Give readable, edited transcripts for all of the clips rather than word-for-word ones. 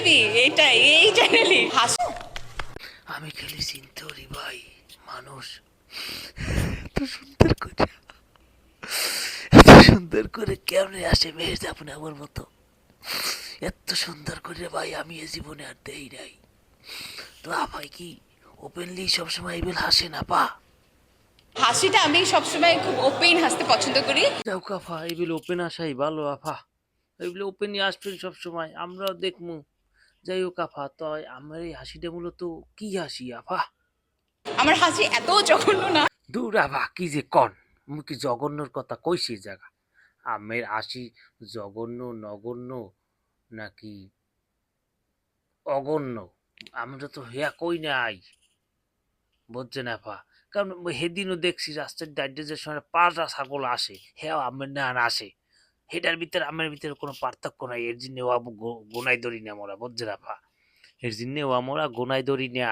এনপিবি এটাই এই চ্যানেলই আমি খালি চিন্তা করি ভাই, মানুষ এত সুন্দর করে কেমনে আসে মেয়ে যাবো আমার মতো, এত সুন্দর করে ভাই আমি এ জীবনে আর দেই নাই। তো আপাই কি ওপেনলি সবসময় এইবেল হাসে না পা? হাসিটা আমি সবসময় খুব ওপেন হাসতে পছন্দ করি। যাও কাফা এইবেল ওপেন আসাই ভালো আফা, এইগুলো ওপেনই আসবেন সবসময়, আমরাও দেখমু। যাই হোক আফা, তো আমার এই হাসিটা মূলত কি হাসি আফা? আমার হাসি এত জঘন্য না। দূর আফা কি যে কন, মুই কি জঘন্যর কথা কইছি জায়গা? আমের হাসি জঘন্য নগণ্য নাকি অগণ্য, আমরা তো হেয়া কই নাই, বুঝছেন আফা? কারণ সেদিনও দেখছি রাস্তার দাঁড়িয়ে যে সময় 5টা ছাগল আসে, হ্যাঁ আমার না আসে, হেটার ভিতরে আমার ভিতরে কোনো পার্থক্য নাই। এর জন্য ও গোনাই ধরি না মোরা, বুঝছেন আফা? এর জন্য ও আমরা গোনাই ধরি না।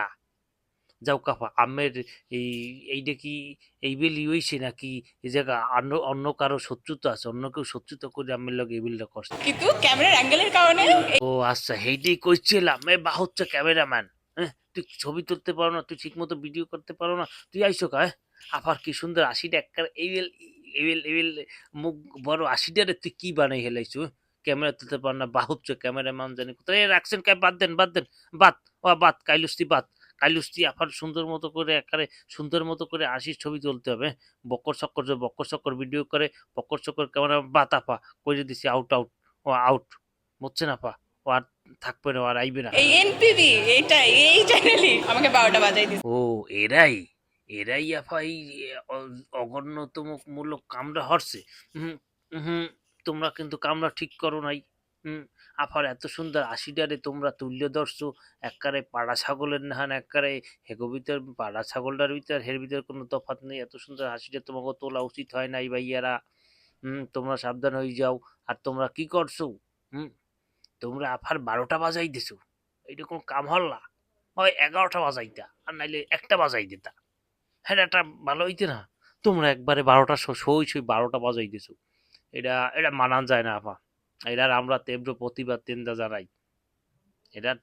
যাও কাফা আমের এই এইটা কি এই বেলি হইছে নাকি এই জায়গা অন্য অন্য কারো শত্রুতা আছে, অন্য কেউ শত্রুতা করে আমের লগে এই বিলটা করছে? কিন্তু ক্যামেরার অ্যাঙ্গেলের কারণে ও আচ্ছা, সেইটাই কইছিলাম, এ বা হচ্ছে ক্যামেরাম্যান, হ্যাঁ তুই ছবি তুলতে পারো না, তুই ঠিক মতো ভিডিও করতে পারো না, তুই আইসো কা? আবার কি সুন্দর আশিটা একবার এইবেল এইবেল এইবেল মুখ বড় আশিটারে তুই কি বানাই হেলাইছো? ক্যামেরা তুলতে পার না, বা হচ্ছে ক্যামেরাম্যান জানি কোথায় রাখছেন, কে বাদ দেন বাদ দেন, বাদ ও বাদ কাইলুস্তি বাদ, কাইলুস্তি আবার সুন্দর মতো করে একারে সুন্দর মতো করে আশির ছবি তুলতে হবে। বক্কর চক্কর যে বক্কর চক্কর ভিডিও করে, বক্কর চক্কর ক্যামেরা বাত আপা কইরে দিছি আউট আউট, ও আউট, বুঝছেন আপা? ও আর থাকবে না, ও আর আইবে না। এই এনপিবি এটাই এই চ্যানেলই আমাকে 12টা বাজাই দিচ্ছে। ও এরাই, এরাই আপা এই অগণ্যতম মূলক কামড়া হরছে। হুম হুম, তোমরা কিন্তু কামড়া ঠিক করো নাই। হুম, আফার এত সুন্দর আশিটারে তোমরা তুল্য ধরছো, এককারে পাড়া ছাগলের নাহান, এককারে হেগো ভিতর পাড়া ছাগলটার ভিতর হের ভিতর কোনো তফাৎ নেই। এত সুন্দর হাসিটা তোমাকে তোলা উচিত হয় নাই ভাইয়ারা। তোমরা সাবধান হয়ে যাও। আর তোমরা কি করছো? হুম, তোমরা আফার 12টা বাজাই দিছো, এইটা কোনো কাম হল্লা? হয় 11টা বাজাইতা, আর নাইলে একটা বাজাই দিতা, হ্যাঁ এটা ভালো হইতে না? তোমরা একবারে 12টা সই সই 12টা বাজাই দিছো, এটা এটা মানান যায় না আপা। এটার আমরা তীব্র প্রতিবাদ চিন্তা জানাই। এটার